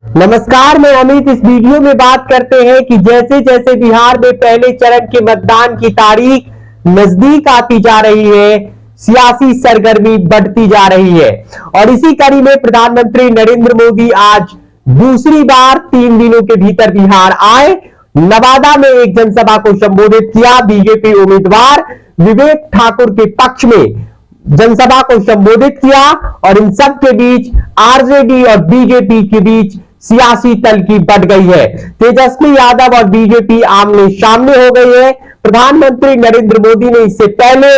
नमस्कार, मैं अमित। इस वीडियो में बात करते हैं कि जैसे जैसे बिहार में पहले चरण के मतदान की तारीख नजदीक आती जा रही है, सियासी सरगर्मी बढ़ती जा रही है और इसी कड़ी में प्रधानमंत्री नरेंद्र मोदी आज दूसरी बार 3 दिनों के भीतर बिहार आए। नवादा में एक जनसभा को संबोधित किया। बीजेपी उम्मीदवार विवेक ठाकुर के पक्ष में जनसभा को संबोधित किया और इन सब के बीच आरजेडी और बीजेपी के बीच सियासी तल्खी बढ़ गई है। तेजस्वी यादव और बीजेपी आमने सामने हो गई है। प्रधानमंत्री नरेंद्र मोदी ने इससे पहले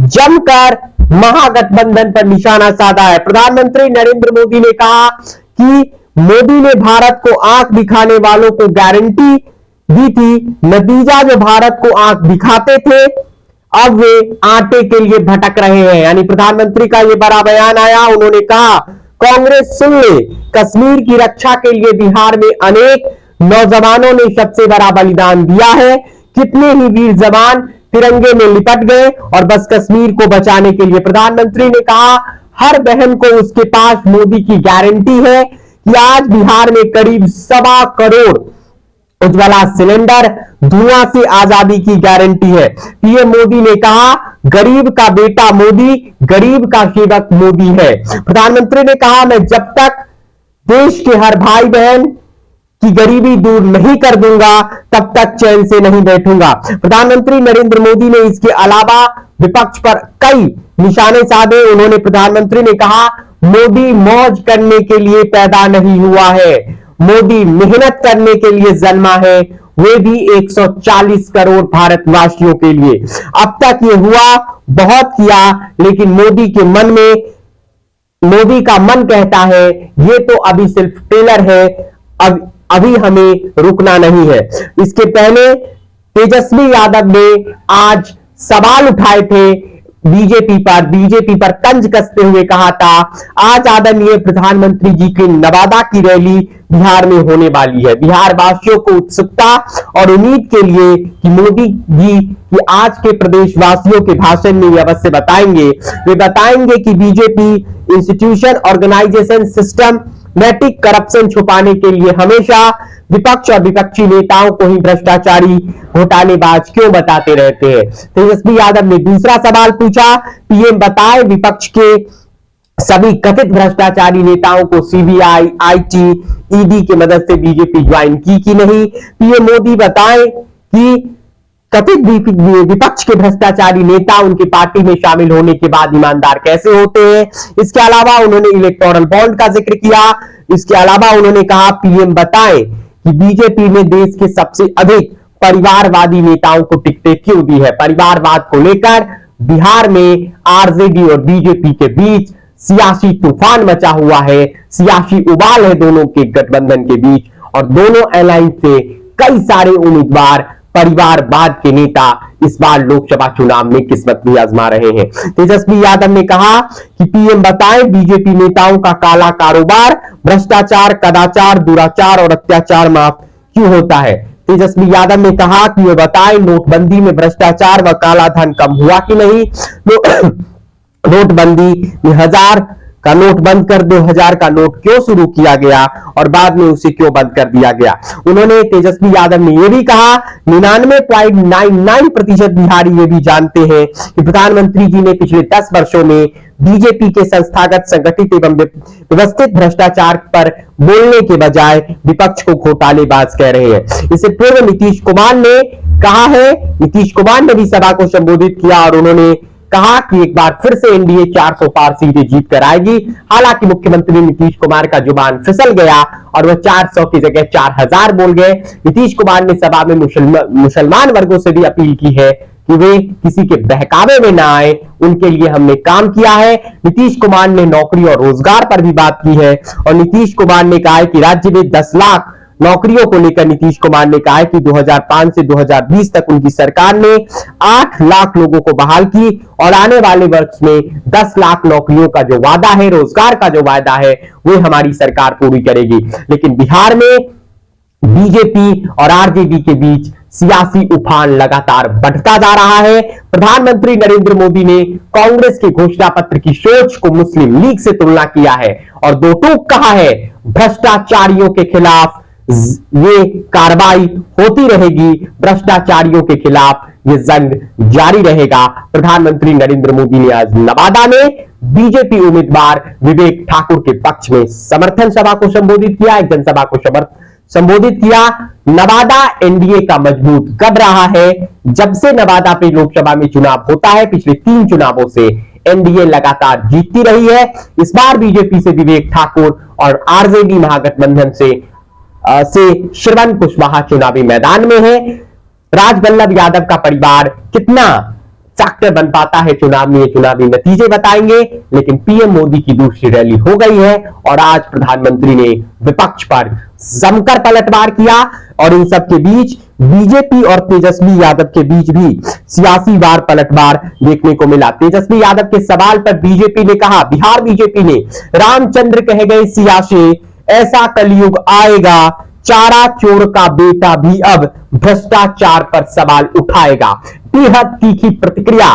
जमकर महागठबंधन पर निशाना साधा है। प्रधानमंत्री नरेंद्र मोदी ने कहा कि मोदी ने भारत को आंख दिखाने वालों को गारंटी दी थी, नतीजा जो भारत को आंख दिखाते थे अब वे आटे के लिए भटक रहे हैं। यानी प्रधानमंत्री का यह बड़ा बयान आया। उन्होंने कहा, कांग्रेस सुन ले, कश्मीर की रक्षा के लिए बिहार में अनेक नौजवानों ने सबसे बड़ा बलिदान दिया है। कितने ही वीर जवान तिरंगे में लिपट गए और बस कश्मीर को बचाने के लिए। प्रधानमंत्री ने कहा, हर बहन को उसके पास मोदी की गारंटी है कि आज बिहार में करीब 1.25 करोड़ उज्ज्वला सिलेंडर, धुआं से आजादी की गारंटी है। पीएम मोदी ने कहा, गरीब का बेटा मोदी, गरीब का सेवक मोदी है। प्रधानमंत्री ने कहा, मैं जब तक देश के हर भाई बहन की गरीबी दूर नहीं कर दूंगा तब तक चैन से नहीं बैठूंगा। प्रधानमंत्री नरेंद्र मोदी ने इसके अलावा विपक्ष पर कई निशाने साधे। उन्होंने प्रधानमंत्री ने कहा, मोदी मौज करने के लिए पैदा नहीं हुआ है, मोदी मेहनत करने के लिए जन्मा है, वे भी 140 करोड़ भारतवासियों के लिए। अब तक ये हुआ बहुत किया, लेकिन मोदी के मन में, मोदी का मन कहता है ये तो अभी सिर्फ ट्रेलर है, अभी हमें रुकना नहीं है। इसके पहले तेजस्वी यादव ने आज सवाल उठाए थे बीजेपी पर तंज कसते हुए कहा था, आज आदरणीय प्रधानमंत्री जी की नवादा की रैली बिहार में होने वाली है। बिहार वासियों को उत्सुकता और उम्मीद के लिए कि मोदी जी की आज के प्रदेशवासियों के भाषण में अवश्य बताएंगे। वे बताएंगे कि बीजेपी इंस्टीट्यूशन, ऑर्गेनाइजेशन, सिस्टम नैतिक करप्शन छुपाने के लिए हमेशा विपक्ष और विपक्षी नेताओं को ही भ्रष्टाचारी घोटालेबाज क्यों बताते रहते हैं। तेजस्वी यादव ने दूसरा सवाल पूछा, पीएम बताए विपक्ष के सभी कथित भ्रष्टाचारी नेताओं को सीबीआई, आईटी, ईडी की मदद से बीजेपी ज्वाइन की कि नहीं। पीएम मोदी बताएं कि कथित विपक्ष के भ्रष्टाचारी नेता उनकी पार्टी में शामिल होने के बाद ईमानदार कैसे होते हैं। इसके अलावा उन्होंने इलेक्टोरल बॉन्ड का जिक्र किया। इसके अलावा उन्होंने कहा, पीएम बताएं कि बीजेपी ने देश के सबसे अधिक परिवारवादी नेताओं को टिकटें क्यों दी है। परिवारवाद को लेकर बिहार में आरजेडी और बीजेपी के बीच सियासी तूफान मचा हुआ है, सियासी उबाल है दोनों के गठबंधन के बीच और दोनों अलायंस से कई सारे उम्मीदवार परिवारवाद के नेता इस बार लोकसभा चुनाव में किस्मत भी आजमा रहे हैं। तेजस्वी यादव ने कहा कि पीएम बताएं बीजेपी नेताओं का काला कारोबार, भ्रष्टाचार, कदाचार, दुराचार और अत्याचार माफ क्यों होता है। तेजस्वी यादव ने कहा कि ये बताएं नोटबंदी में भ्रष्टाचार व काला धन कम हुआ कि नहीं। नोटबंदी में 1000 का नोट बंद कर 2000 का नोट क्यों शुरू किया गया और बाद में उसे क्यों बंद कर दिया गया। उन्होंने तेजस्वी यादव ने यह भी कहा, 99.99% बिहारी ये भी जानते हैं कि प्रधानमंत्री जी ने पिछले 10 वर्षों में बीजेपी के संस्थागत, संगठित एवं व्यवस्थित भ्रष्टाचार पर बोलने के बजाय विपक्ष को घोटालेबाज कह रहे हैं। इससे पूर्व नीतीश कुमार ने कहा है, नीतीश कुमार ने भी सभा को संबोधित किया और उन्होंने कहा कि एक बार फिर से एनडीए 400 पार सीटें जीत कर आएगी। हालांकि मुख्यमंत्री नीतीश कुमार का जुबान फिसल गया और वह 400 की जगह 4000 बोल गए। नीतीश कुमार ने सभा में मुसलमान वर्गों से भी अपील की है कि वे किसी के बहकावे में ना आए, उनके लिए हमने काम किया है। नीतीश कुमार ने नौकरी और रोजगार पर भी बात की है और नीतीश कुमार ने कहा है कि राज्य में 10 लाख नौकरियों को लेकर नीतीश कुमार ने कहा है कि 2005 से 2020 तक उनकी सरकार ने 8 लाख लोगों को बहाल की और आने वाले वर्ष में 10 लाख नौकरियों का जो वादा है, रोजगार का जो वादा है, वो हमारी सरकार पूरी करेगी। लेकिन बिहार में बीजेपी और आरजेडी के बीच सियासी उफान लगातार बढ़ता जा रहा है। प्रधानमंत्री नरेंद्र मोदी ने कांग्रेस के घोषणा पत्र की सोच को मुस्लिम लीग से तुलना किया है और दो टूक कहा है, भ्रष्टाचारियों के खिलाफ ये कार्रवाई होती रहेगी, भ्रष्टाचारियों के खिलाफ ये जंग जारी रहेगा। प्रधानमंत्री नरेंद्र मोदी ने आज नवादा में बीजेपी उम्मीदवार विवेक ठाकुर के पक्ष में समर्थन सभा को संबोधित किया, एक जनसभा को संबोधित किया। नवादा एनडीए का मजबूत कर रहा है। जब से नवादा पे लोकसभा में चुनाव होता है, पिछले 3 चुनावों से एनडीए लगातार जीतती रही है। इस बार बीजेपी से विवेक ठाकुर और आरजेडी महागठबंधन से श्रवण कुशवाहा चुनावी मैदान में है। राजवल्लभ यादव का परिवार कितना फैक्टर बन पाता है चुनाव में, ये चुनावी नतीजे बताएंगे। लेकिन पीएम मोदी की दूसरी रैली हो गई है और आज प्रधानमंत्री ने विपक्ष पर जमकर पलटवार किया और इन सब के बीच बीजेपी और तेजस्वी यादव के बीच भी सियासी वार पलटवार देखने को मिला। तेजस्वी यादव के सवाल पर बीजेपी ने कहा, बिहार बीजेपी ने रामचंद्र कह गए सिया से, ऐसा कलयुग आएगा, चारा चोर का बेटा भी अब भ्रष्टाचार पर सवाल उठाएगा। बेहद तीखी प्रतिक्रिया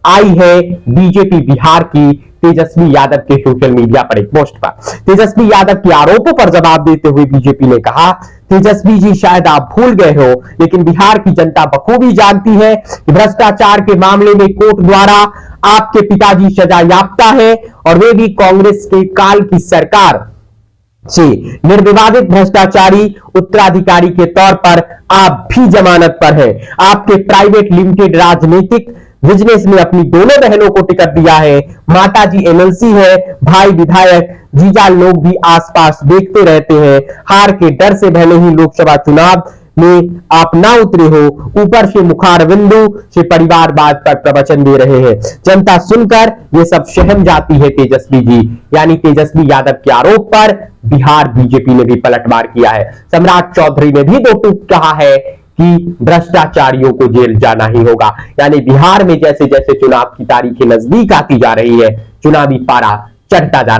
आई है बीजेपी बिहार की तेजस्वी यादव के सोशल मीडिया पर एक पोस्ट पर। तेजस्वी यादव के आरोपों पर जवाब देते हुए बीजेपी ने कहा, तेजस्वी जी शायद आप भूल गए हो, लेकिन बिहार की जनता बखूबी जानती है कि भ्रष्टाचार के मामले में कोर्ट द्वारा आपके पिताजी सजा याफ्ता है और वे भी कांग्रेस के काल की सरकार से निर्विवादित भ्रष्टाचारी उत्तराधिकारी के तौर पर आप भी जमानत पर हैं। आपके प्राइवेट लिमिटेड राजनीतिक बिजनेस में अपनी दोनों बहनों को टिकट दिया है, माताजी एमएलसी है, भाई विधायक, जीजा लोग भी आसपास देखते रहते हैं। हार के डर से भले ही लोकसभा चुनाव में आप ना उतरे हो, ऊपर से मुखारबिंदु से परिवारवाद पर प्रवचन दे रहे हैं। जनता सुनकर ये सब सहम जाती है तेजस्वी जी। यानी तेजस्वी यादव के आरोप पर बिहार बीजेपी ने भी पलटवार किया है। सम्राट चौधरी ने भी दो टूक कहा है कि भ्रष्टाचारियों को जेल जाना ही होगा। यानी बिहार में जैसे जैसे चुनाव की तारीखें नजदीक आती जा रही है, चुनावी पारा चढ़ता जा रहा है।